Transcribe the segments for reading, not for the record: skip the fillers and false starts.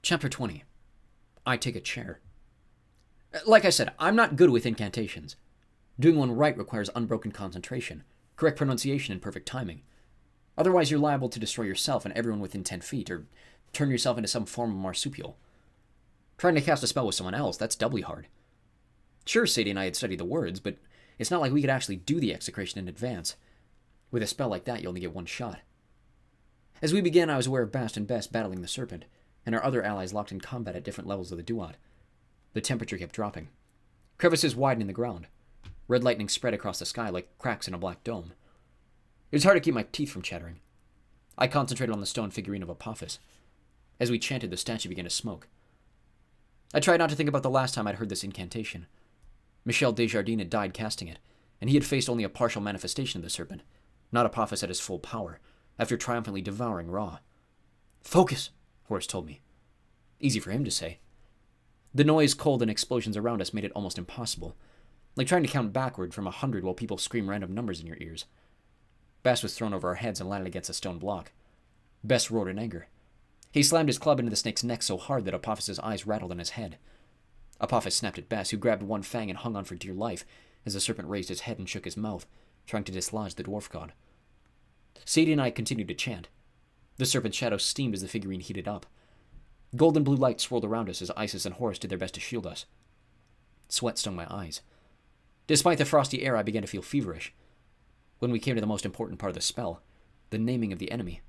Chapter 20. I take a chair. Like I said, I'm not good with incantations. Doing one right requires unbroken concentration, correct pronunciation, and perfect timing. Otherwise, you're liable to destroy yourself and everyone within 10 feet, or turn yourself into some form of marsupial. Trying to cast a spell with someone else, that's doubly hard. Sure, Sadie and I had studied the words, but it's not like we could actually do the execration in advance. With a spell like that, you only get one shot. As we began, I was aware of Bast and Bess battling the serpent, and our other allies locked in combat at different levels of the duat. The temperature kept dropping. Crevices widened in the ground. Red lightning spread across the sky like cracks in a black dome. It was hard to keep my teeth from chattering. I concentrated on the stone figurine of Apophis. As we chanted, the statue began to smoke. I tried not to think about the last time I'd heard this incantation. Michel Desjardins had died casting it, and he had faced only a partial manifestation of the serpent, not Apophis at his full power, after triumphantly devouring Ra. "Focus," Horace told me. Easy for him to say. The noise, cold, and explosions around us made it almost impossible, like trying to count backward from 100 while people scream random numbers in your ears. Bast was thrown over our heads and landed against a stone block. Bess roared in anger. He slammed his club into the snake's neck so hard that Apophis's eyes rattled in his head. Apophis snapped at Bess, who grabbed one fang and hung on for dear life as the serpent raised his head and shook his mouth, trying to dislodge the dwarf god. Sadie and I continued to chant. The serpent's shadow steamed as the figurine heated up. Golden blue light swirled around us as Isis and Horus did their best to shield us. Sweat stung my eyes. Despite the frosty air, I began to feel feverish. When we came to the most important part of the spell, the naming of the enemy,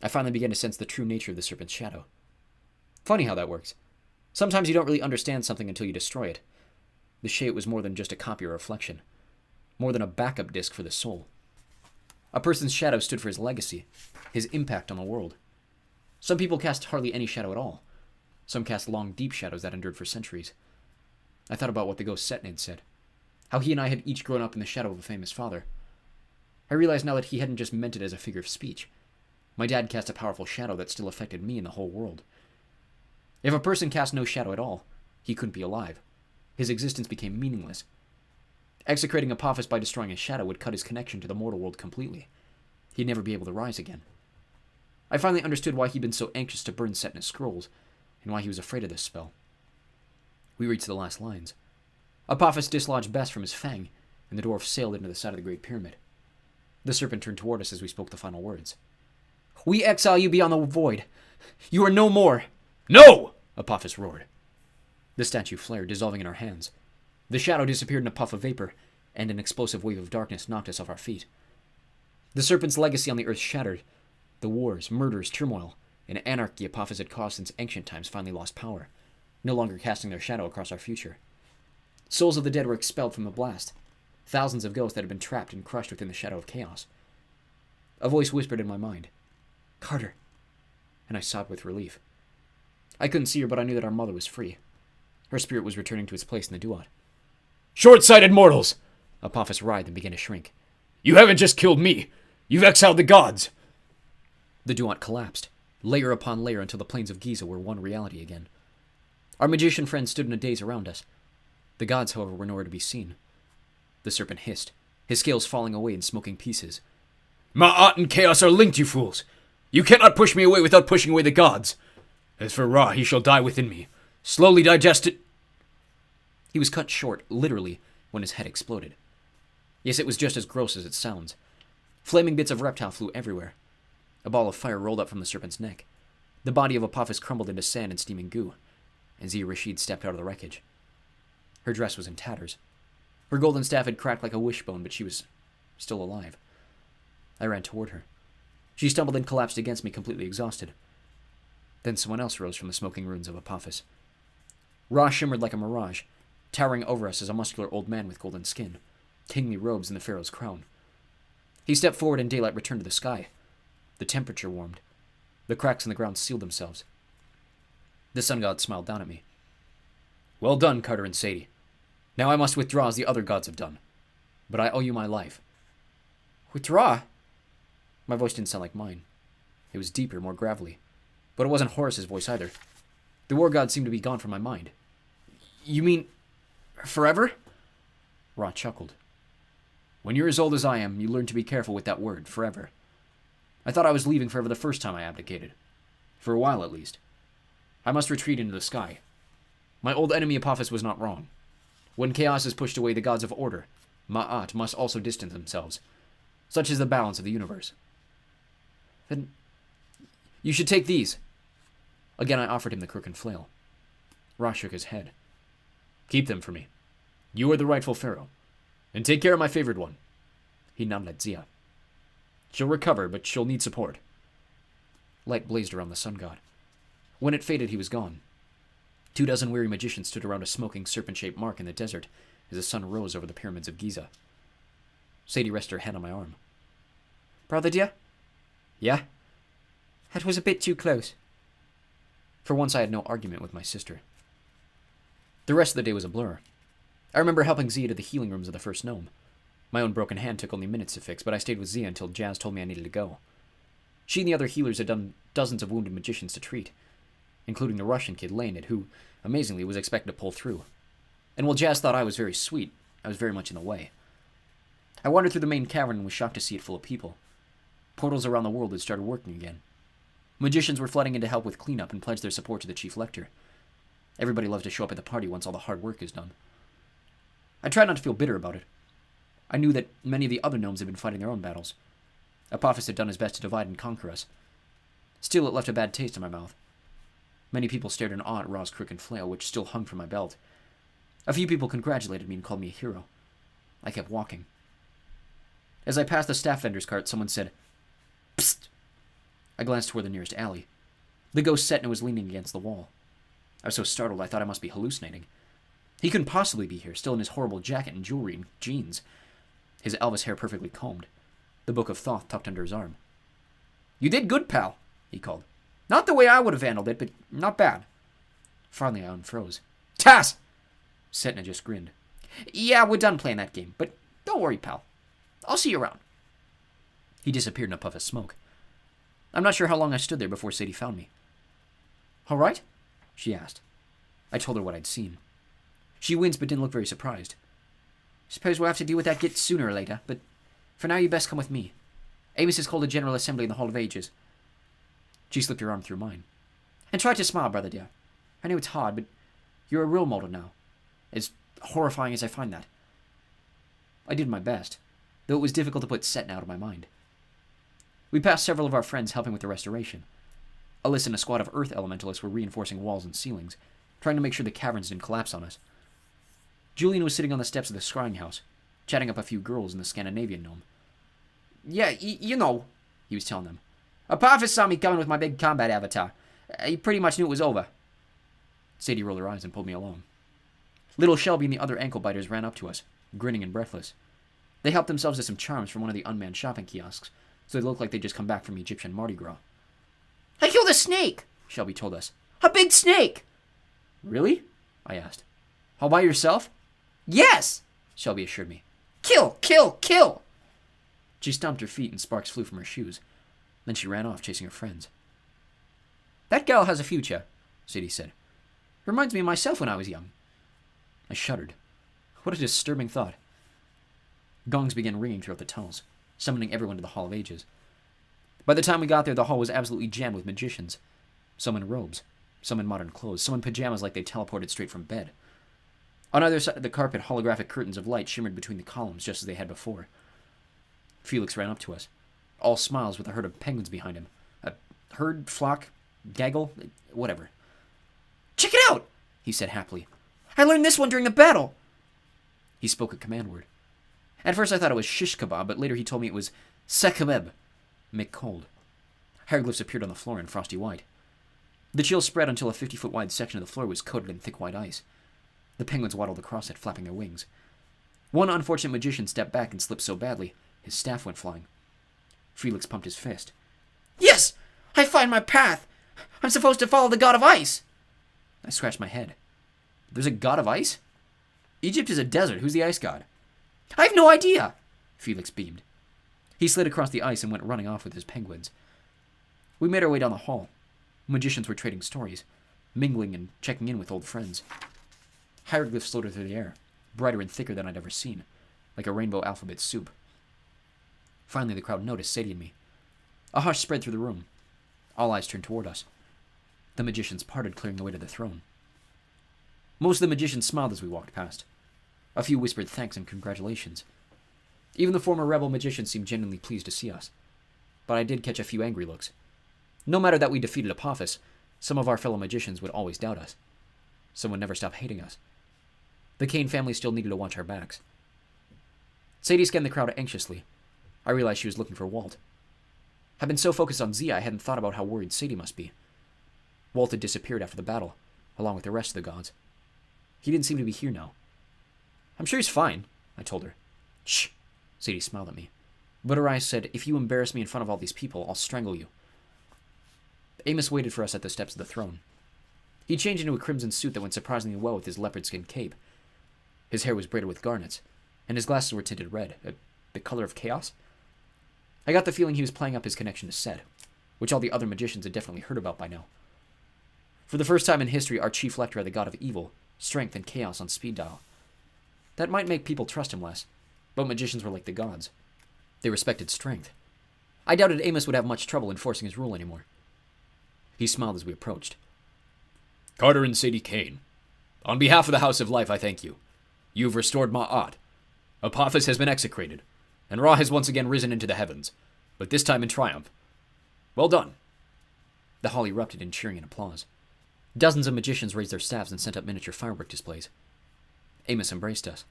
I finally began to sense the true nature of the serpent's shadow. Funny how that works. Sometimes you don't really understand something until you destroy it. The shape was more than just a copy or reflection, more than a backup disc for the soul. A person's shadow stood for his legacy, his impact on the world. Some people cast hardly any shadow at all. Some cast long, deep shadows that endured for centuries. I thought about what the ghost Setn had said, how he and I had each grown up in the shadow of a famous father. I realized now that he hadn't just meant it as a figure of speech. My dad cast a powerful shadow that still affected me and the whole world. If a person cast no shadow at all, he couldn't be alive. His existence became meaningless. Execrating Apophis by destroying his shadow would cut his connection to the mortal world completely. He'd never be able to rise again. I finally understood why he'd been so anxious to burn Setn's scrolls, and why he was afraid of this spell. We reached the last lines. Apophis dislodged Bess from his fang, and the dwarf sailed into the side of the Great Pyramid. The serpent turned toward us as we spoke the final words. "We exile you beyond the void. You are no more." "No!" Apophis roared. The statue flared, dissolving in our hands. The shadow disappeared in a puff of vapor, and an explosive wave of darkness knocked us off our feet. The serpent's legacy on the earth shattered. The wars, murders, turmoil, and anarchy Apophis had caused since ancient times finally lost power, no longer casting their shadow across our future. Souls of the dead were expelled from the blast, thousands of ghosts that had been trapped and crushed within the shadow of chaos. A voice whispered in my mind, "Carter," and I sobbed with relief. I couldn't see her, but I knew that our mother was free. Her spirit was returning to its place in the duat. "Short-sighted mortals!" Apophis writhed and began to shrink. "You haven't just killed me. You've exiled the gods." The duat collapsed, layer upon layer, until the plains of Giza were one reality again. Our magician friends stood in a daze around us. The gods, however, were nowhere to be seen. The serpent hissed, his scales falling away in smoking pieces. "Ma'at and chaos are linked, you fools. You cannot push me away without pushing away the gods. As for Ra, he shall die within me, slowly digested." He was cut short, literally, when his head exploded. Yes, it was just as gross as it sounds. Flaming bits of reptile flew everywhere. A ball of fire rolled up from the serpent's neck. The body of Apophis crumbled into sand and steaming goo, and Zia Rashid stepped out of the wreckage. Her dress was in tatters. Her golden staff had cracked like a wishbone, but she was still alive. I ran toward her. She stumbled and collapsed against me, completely exhausted. Then someone else rose from the smoking ruins of Apophis. Ra shimmered like a mirage, towering over us as a muscular old man with golden skin, kingly robes, and the pharaoh's crown. He stepped forward and daylight returned to the sky. The temperature warmed. The cracks in the ground sealed themselves. The sun god smiled down at me. "Well done, Carter and Sadie. Now I must withdraw as the other gods have done. But I owe you my life." "Withdraw?" My voice didn't sound like mine. It was deeper, more gravelly. But it wasn't Horus's voice either. The war god seemed to be gone from my mind. "You mean forever?" Ra chuckled. "When you're as old as I am, you learn to be careful with that word, forever. I thought I was leaving forever the first time I abdicated. For a while, at least. I must retreat into the sky. My old enemy Apophis was not wrong. When chaos has pushed away the gods of order, Ma'at must also distance themselves. Such is the balance of the universe. Then you should take these. Again I offered him the crook and flail. Ra shook his head. Keep them for me. You are the rightful pharaoh. And take care of my favored one. He nodded at Zia. She'll recover, but she'll need support. Light blazed around the sun god. When it faded, he was gone. 24 weary magicians stood around a smoking serpent-shaped mark in the desert as the sun rose over the pyramids of Giza. Sadie rested her head on my arm. Brother dear? Yeah? That was a bit too close. For once I had no argument with my sister. The rest of the day was a blur. I remember helping Zia to the healing rooms of the first gnome. My own broken hand took only minutes to fix, but I stayed with Zia until Jazz told me I needed to go. She and the other healers had done dozens of wounded magicians to treat, including the Russian kid, Leonid, who, amazingly, was expected to pull through. And while Jazz thought I was very sweet, I was very much in the way. I wandered through the main cavern and was shocked to see it full of people. Portals around the world had started working again. Magicians were flooding in to help with cleanup and pledged their support to the chief lector. Everybody loved to show up at the party once all the hard work is done. I tried not to feel bitter about it. I knew that many of the other gnomes had been fighting their own battles. Apophis had done his best to divide and conquer us. Still, it left a bad taste in my mouth. Many people stared in awe at Ra's crook and flail, which still hung from my belt. A few people congratulated me and called me a hero. I kept walking. As I passed the staff vendor's cart, someone said, "Psst!" I glanced toward the nearest alley. The ghost sat and was leaning against the wall. I was so startled I thought I must be hallucinating. He couldn't possibly be here, still in his horrible jacket and jewelry and jeans. His Elvis hair perfectly combed. The Book of Thoth tucked under his arm. You did good, pal, he called. Not the way I would have handled it, but not bad. Finally, I unfroze. Tass! Setna just grinned. Yeah, we're done playing that game, but don't worry, pal. I'll see you around. He disappeared in a puff of smoke. I'm not sure how long I stood there before Sadie found me. All right? She asked. I told her what I'd seen. She winced but didn't look very surprised. Suppose we'll have to deal with that git sooner or later, but for now you best come with me. Amos has called a general assembly in the Hall of Ages. She slipped her arm through mine. And try to smile, brother dear. I know it's hard, but you're a role model now. As horrifying as I find that. I did my best, though it was difficult to put Setna out of my mind. We passed several of our friends helping with the restoration. Alyssa and a squad of earth elementalists were reinforcing walls and ceilings, trying to make sure the caverns didn't collapse on us. Julian was sitting on the steps of the scrying house, chatting up a few girls in the Scandinavian gnome. Yeah, you know, he was telling them. Apophis saw me coming with my big combat avatar. He pretty much knew it was over. Sadie rolled her eyes and pulled me along. Little Shelby and the other ankle-biters ran up to us, grinning and breathless. They helped themselves to some charms from one of the unmanned shopping kiosks, so they looked like they'd just come back from Egyptian Mardi Gras. I killed a snake, Shelby told us. A big snake! Really? I asked. All by yourself? Yes, Shelby assured me. Kill, kill, kill! She stomped her feet and sparks flew from her shoes. Then she ran off, chasing her friends. That girl has a future, Sadie said. Reminds me of myself when I was young. I shuddered. What a disturbing thought. Gongs began ringing throughout the tunnels, summoning everyone to the Hall of Ages. By the time we got there, the hall was absolutely jammed with magicians. Some in robes, some in modern clothes, some in pajamas like they teleported straight from bed. On either side of the carpet, holographic curtains of light shimmered between the columns, just as they had before. Felix ran up to us, all smiles with a herd of penguins behind him. A herd, flock, gaggle, whatever. Check it out, he said happily. I learned this one during the battle. He spoke a command word. At first I thought it was shish kebab, but later he told me it was sekebeb, make cold. Hieroglyphs appeared on the floor in frosty white. The chill spread until a 50-foot wide section of the floor was coated in thick white ice. The penguins waddled across it, flapping their wings. One unfortunate magician stepped back and slipped so badly, his staff went flying. Felix pumped his fist. Yes! I find my path! I'm supposed to follow the god of ice! I scratched my head. There's a god of ice? Egypt is a desert. Who's the ice god? I have no idea! Felix beamed. He slid across the ice and went running off with his penguins. We made our way down the hall. Magicians were trading stories, mingling and checking in with old friends. Hieroglyphs floated through the air, brighter and thicker than I'd ever seen, like a rainbow alphabet soup. Finally, the crowd noticed Sadie and me. A hush spread through the room. All eyes turned toward us. The magicians parted, clearing the way to the throne. Most of the magicians smiled as we walked past. A few whispered thanks and congratulations. Even the former rebel magicians seemed genuinely pleased to see us. But I did catch a few angry looks. No matter that we defeated Apophis, some of our fellow magicians would always doubt us. Some would never stop hating us. The Kane family still needed to watch our backs. Sadie scanned the crowd anxiously. I realized she was looking for Walt. I'd been so focused on Zia I hadn't thought about how worried Sadie must be. Walt had disappeared after the battle, along with the rest of the gods. He didn't seem to be here now. I'm sure he's fine, I told her. Shh, Sadie smiled at me. But her eyes said, if you embarrass me in front of all these people, I'll strangle you. Amos waited for us at the steps of the throne. He changed into a crimson suit that went surprisingly well with his leopard skin cape. His hair was braided with garnets, and his glasses were tinted red, the color of chaos. I got the feeling he was playing up his connection to Set, which all the other magicians had definitely heard about by now. For the first time in history, our chief lector had the god of evil, strength, and chaos on speed dial. That might make people trust him less, but magicians were like the gods. They respected strength. I doubted Amos would have much trouble enforcing his rule anymore. He smiled as we approached. Carter and Sadie Kane, on behalf of the House of Life, I thank you. You have restored Ma'at. Apophis has been execrated, and Ra has once again risen into the heavens, but this time in triumph. Well done. The hall erupted in cheering and applause. Dozens of magicians raised their staffs and sent up miniature firework displays. Amos embraced us.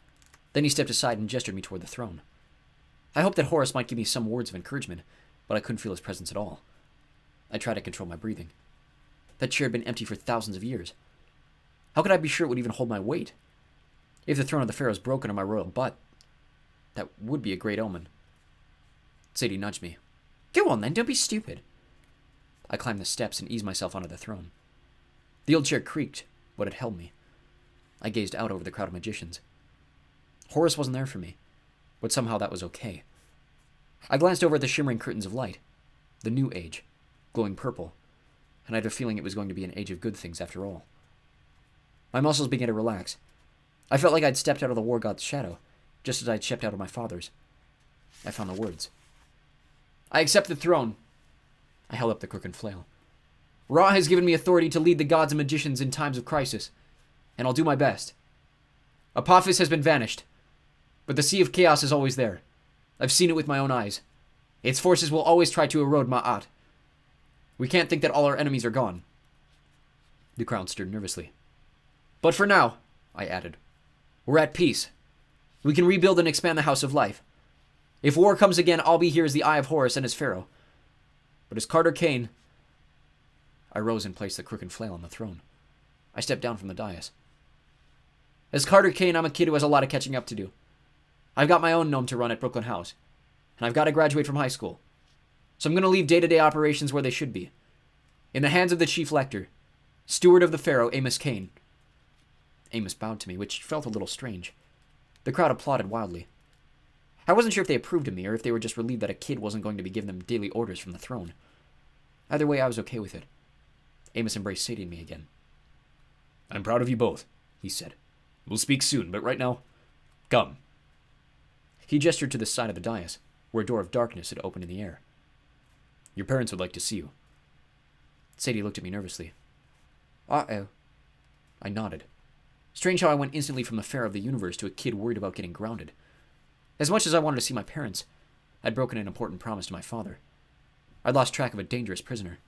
Then he stepped aside and gestured me toward the throne. I hoped that Horus might give me some words of encouragement, but I couldn't feel his presence at all. I tried to control my breathing. That chair had been empty for thousands of years. How could I be sure it would even hold my weight? If the throne of the pharaoh's broken on my royal butt, that would be a great omen. Sadie nudged me. Go on then, don't be stupid. I climbed the steps and eased myself onto the throne. The old chair creaked, but it held me. I gazed out over the crowd of magicians. Horus wasn't there for me, but somehow that was okay. I glanced over at the shimmering curtains of light, the new age, glowing purple, and I had a feeling it was going to be an age of good things after all. My muscles began to relax. I felt like I'd stepped out of the war god's shadow, just as I'd stepped out of my father's. I found the words. I accept the throne. I held up the crook and flail. Ra has given me authority to lead the gods and magicians in times of crisis, and I'll do my best. Apophis has been vanished, but the Sea of Chaos is always there. I've seen it with my own eyes. Its forces will always try to erode Ma'at. We can't think that all our enemies are gone. The crowd stirred nervously. But for now, I added, we're at peace. We can rebuild and expand the House of Life. If war comes again, I'll be here as the Eye of Horus and as Pharaoh. But as Carter Kane... I rose and placed the crook and flail on the throne. I stepped down from the dais. As Carter Kane, I'm a kid who has a lot of catching up to do. I've got my own gnome to run at Brooklyn House, and I've got to graduate from high school. So I'm going to leave day-to-day operations where they should be. In the hands of the chief lector, steward of the pharaoh, Amos Kane. Amos bowed to me, which felt a little strange. The crowd applauded wildly. I wasn't sure if they approved of me or if they were just relieved that a kid wasn't going to be giving them daily orders from the throne. Either way, I was okay with it. Amos embraced Sadie and me again. I'm proud of you both, he said. We'll speak soon, but right now, come. He gestured to the side of the dais, where a door of darkness had opened in the air. Your parents would like to see you. Sadie looked at me nervously. Uh-oh. I nodded. Strange how I went instantly from the pharaoh of the universe to a kid worried about getting grounded. As much as I wanted to see my parents, I'd broken an important promise to my father. I'd lost track of a dangerous prisoner.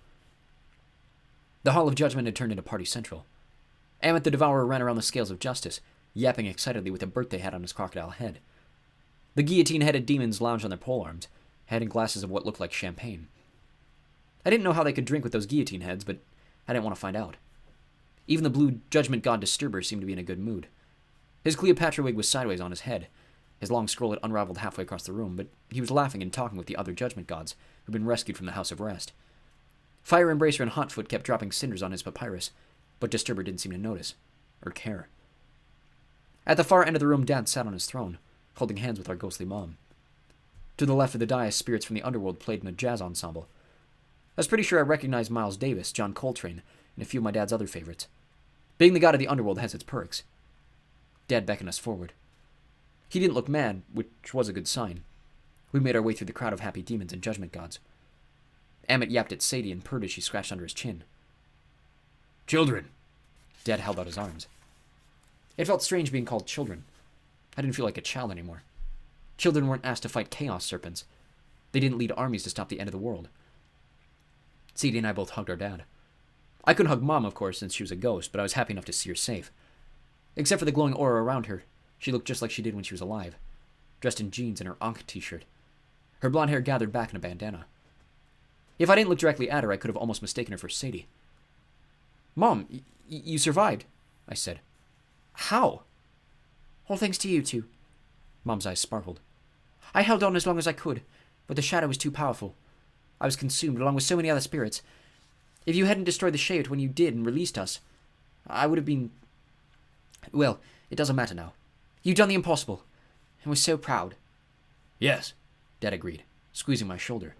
The Hall of Judgment had turned into Party Central. Amit the Devourer ran around the scales of justice, yapping excitedly with a birthday hat on his crocodile head. The guillotine-headed demons lounged on their polearms, heading glasses of what looked like champagne. I didn't know how they could drink with those guillotine heads, but I didn't want to find out. Even the blue judgment god Disturber seemed to be in a good mood. His Cleopatra wig was sideways on his head. His long scroll had unraveled halfway across the room, but he was laughing and talking with the other judgment gods who'd been rescued from the House of Rest. Fire Embracer and Hotfoot kept dropping cinders on his papyrus, but Disturber didn't seem to notice, or care. At the far end of the room, Dad sat on his throne, holding hands with our ghostly mom. To the left of the dais, spirits from the underworld played in a jazz ensemble. I was pretty sure I recognized Miles Davis, John Coltrane, and a few of my dad's other favorites. Being the god of the underworld has its perks. Dad beckoned us forward. He didn't look mad, which was a good sign. We made our way through the crowd of happy demons and judgment gods. Amit yapped at Sadie and purred as she scratched under his chin. Children. Dad held out his arms. It felt strange being called children. I didn't feel like a child anymore. Children weren't asked to fight chaos serpents. They didn't lead armies to stop the end of the world. Sadie and I both hugged our dad. I couldn't hug Mom, of course, since she was a ghost, but I was happy enough to see her safe. Except for the glowing aura around her, she looked just like she did when she was alive, dressed in jeans and her Ankh t-shirt. Her blonde hair gathered back in a bandana. If I didn't look directly at her, I could have almost mistaken her for Sadie. Mom, you survived, I said. How? All thanks to you two. Mom's eyes sparkled. I held on as long as I could, but the shadow was too powerful. I was consumed along with so many other spirits. If you hadn't destroyed the Shayot when you did and released us, I would have been... Well, it doesn't matter now. You've done the impossible, and we're so proud. Yes, Dad agreed, squeezing my shoulder.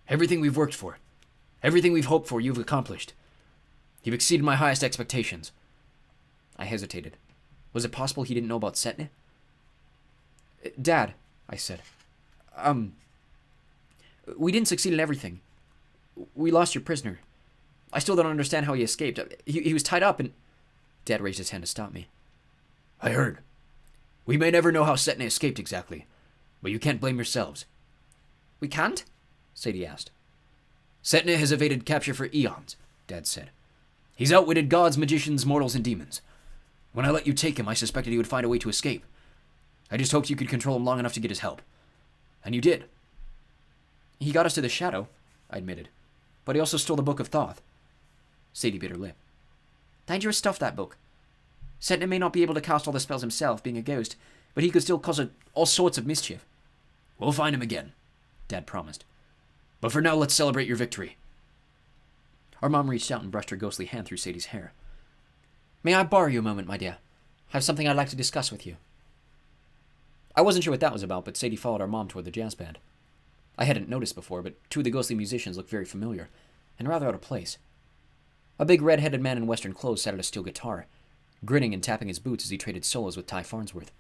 Everything we've worked for, everything we've hoped for, you've accomplished. You've exceeded my highest expectations. I hesitated. Was it possible he didn't know about Setne? Dad, I said. We didn't succeed in everything. We lost your prisoner. I still don't understand how he escaped. He was tied up and... Dad raised his hand to stop me. I heard. We may never know how Setne escaped exactly, but you can't blame yourselves. We can't? Sadie asked. Setne has evaded capture for eons, Dad said. He's outwitted gods, magicians, mortals, and demons. When I let you take him, I suspected he would find a way to escape. I just hoped you could control him long enough to get his help. And you did. He got us to the shadow, I admitted. But he also stole the Book of Thoth. Sadie bit her lip. Dangerous stuff, that book. Setne may not be able to cast all the spells himself, being a ghost, but he could still cause all sorts of mischief. We'll find him again, Dad promised. But for now, let's celebrate your victory. Our mom reached out and brushed her ghostly hand through Sadie's hair. May I borrow you a moment, my dear? I have something I'd like to discuss with you. I wasn't sure what that was about, but Sadie followed our mom toward the jazz band. I hadn't noticed before, but two of the ghostly musicians looked very familiar, and rather out of place. A big red-headed man in western clothes sat at a steel guitar, grinning and tapping his boots as he traded solos with Ty Farnsworth.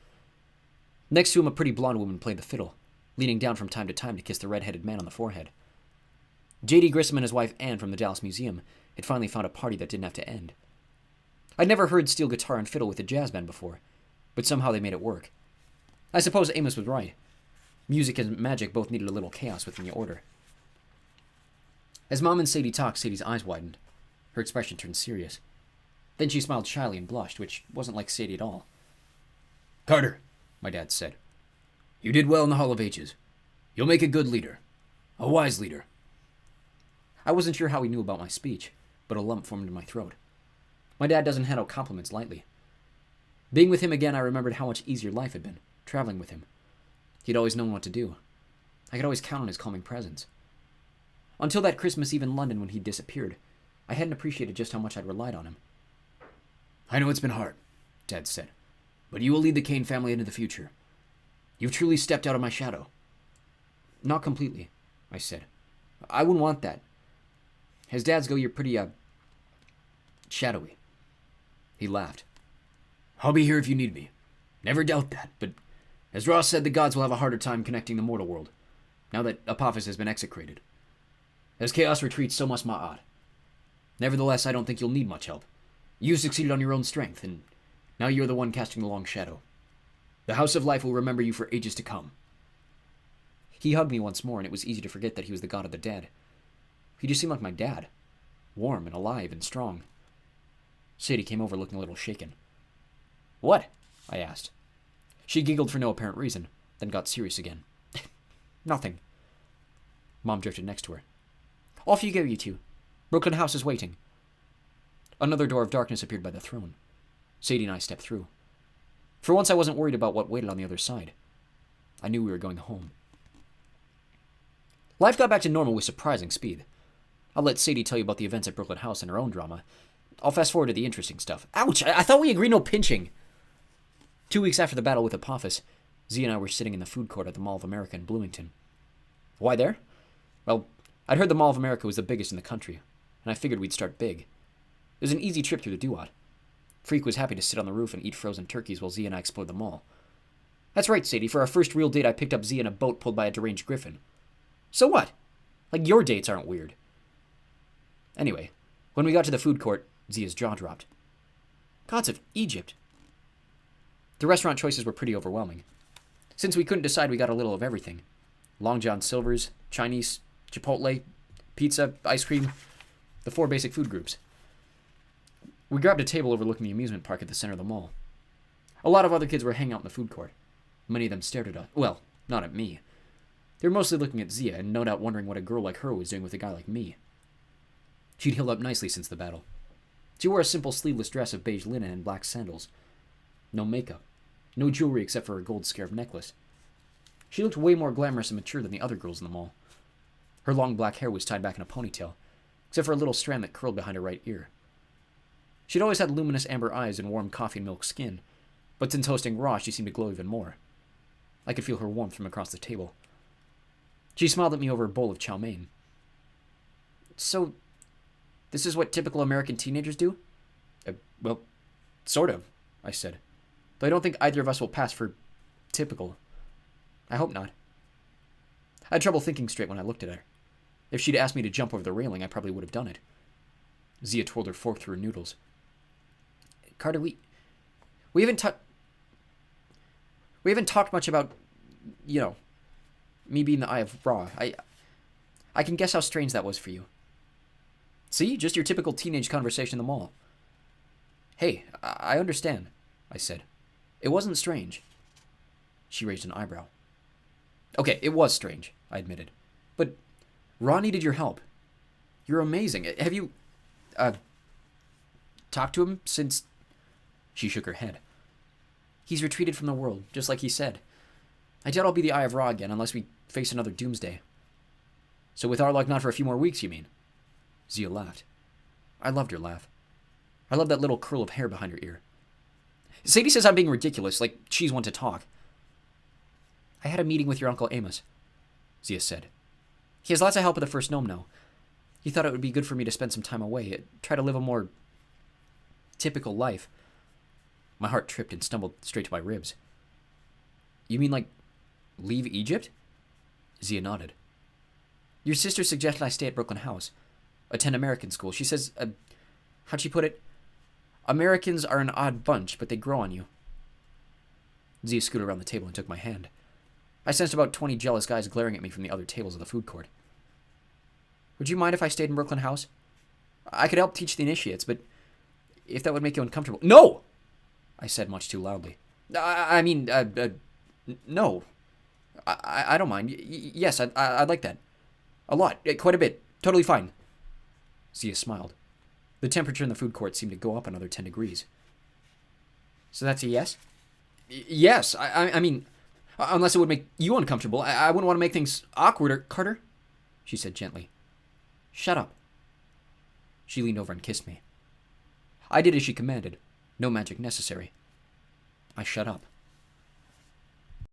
Next to him, a pretty blonde woman played the fiddle, leaning down from time to time to kiss the red-headed man on the forehead. J.D. Grissom and his wife Anne from the Dallas Museum had finally found a party that didn't have to end. I'd never heard steel guitar and fiddle with a jazz band before, but somehow they made it work. I suppose Amos was right. Music and magic both needed a little chaos within the order. As Mom and Sadie talked, Sadie's eyes widened. Her expression turned serious. Then she smiled shyly and blushed, which wasn't like Sadie at all. Carter, my dad said, you did well in the Hall of Ages. You'll make a good leader. A wise leader. I wasn't sure how he knew about my speech, but a lump formed in my throat. My dad doesn't handle compliments lightly. Being with him again, I remembered how much easier life had been, traveling with him. He'd always known what to do. I could always count on his calming presence. Until that Christmas Eve in London when he'd disappeared, I hadn't appreciated just how much I'd relied on him. I know it's been hard, Dad said, but you will lead the Kane family into the future. You've truly stepped out of my shadow. Not completely, I said. I wouldn't want that. As dads go, you're pretty, shadowy. He laughed. I'll be here if you need me. Never doubt that, but as Ross said, the gods will have a harder time connecting the mortal world, now that Apophis has been execrated. As chaos retreats, so must Ma'at. Nevertheless, I don't think you'll need much help. You succeeded on your own strength, and now you're the one casting the long shadow. The House of Life will remember you for ages to come. He hugged me once more, and it was easy to forget that he was the god of the dead. He just seemed like my dad, warm and alive and strong. Sadie came over looking a little shaken. What? I asked. She giggled for no apparent reason, then got serious again. Nothing. Mom drifted next to her. Off you go, you two. Brooklyn House is waiting. Another door of darkness appeared by the throne. Sadie and I stepped through. For once, I wasn't worried about what waited on the other side. I knew we were going home. Life got back to normal with surprising speed. I'll let Sadie tell you about the events at Brooklyn House and her own drama. I'll fast forward to the interesting stuff. Ouch! I thought we agreed no pinching! 2 weeks after the battle with Apophis, Z and I were sitting in the food court at the Mall of America in Bloomington. Why there? Well, I'd heard the Mall of America was the biggest in the country, and I figured we'd start big. It was an easy trip through the Duat. Freak was happy to sit on the roof and eat frozen turkeys while Z and I explored the mall. That's right, Sadie. For our first real date, I picked up Z in a boat pulled by a deranged griffin. So what? Like, your dates aren't weird. Anyway, when we got to the food court, Zia's jaw dropped. Gods of Egypt. The restaurant choices were pretty overwhelming. Since we couldn't decide, we got a little of everything. Long John Silver's, Chinese, Chipotle, pizza, ice cream, the 4 basic food groups. We grabbed a table overlooking the amusement park at the center of the mall. A lot of other kids were hanging out in the food court. Many of them stared at us. Well, not at me. They were mostly looking at Zia, and no doubt wondering what a girl like her was doing with a guy like me. She'd healed up nicely since the battle. She wore a simple sleeveless dress of beige linen and black sandals. No makeup. No jewelry except for a gold scarab necklace. She looked way more glamorous and mature than the other girls in the mall. Her long black hair was tied back in a ponytail, except for a little strand that curled behind her right ear. She'd always had luminous amber eyes and warm coffee and milk skin, but since hosting Raw, she seemed to glow even more. I could feel her warmth from across the table. She smiled at me over a bowl of chow mein. So, this is what typical American teenagers do? Well, sort of, I said. Though I don't think either of us will pass for typical. I hope not. I had trouble thinking straight when I looked at her. If she'd asked me to jump over the railing, I probably would have done it. Zia twirled her fork through her noodles. Carter, we haven't talked much about, me being the Eye of Ra. I can guess how strange that was for you. See? Just your typical teenage conversation in the mall. Hey, I understand, I said. It wasn't strange. She raised an eyebrow. Okay, it was strange, I admitted. But Ra needed your help. You're amazing. Have you, talked to him since... She shook her head. He's retreated from the world, just like he said. I doubt I'll be the Eye of Ra again unless we face another doomsday. So with our luck, not for a few more weeks, you mean? Zia laughed. I loved her laugh. I loved that little curl of hair behind her ear. Sadie says I'm being ridiculous, like she's one to talk. I had a meeting with your Uncle Amos, Zia said. He has lots of help with the First Gnome now. He thought it would be good for me to spend some time away, try to live a more typical life. My heart tripped and stumbled straight to my ribs. You mean like leave Egypt? Zia nodded. Your sister suggested I stay at Brooklyn House, attend American school. She says, how'd she put it? Americans are an odd bunch, but they grow on you. Zia scooted around the table and took my hand. I sensed about 20 jealous guys glaring at me from the other tables of the food court. Would you mind if I stayed in Brooklyn House? I could help teach the initiates, but if that would make you uncomfortable... No! I said much too loudly. No. I don't mind. Yes, I'd like that. A lot. Quite a bit. Totally fine. Zia smiled. The temperature in the food court seemed to go up another 10 degrees. So that's a yes? Yes. I mean, unless it would make you uncomfortable. I wouldn't want to make things awkward, Carter, she said gently. Shut up. She leaned over and kissed me. I did as she commanded. No magic necessary. I shut up.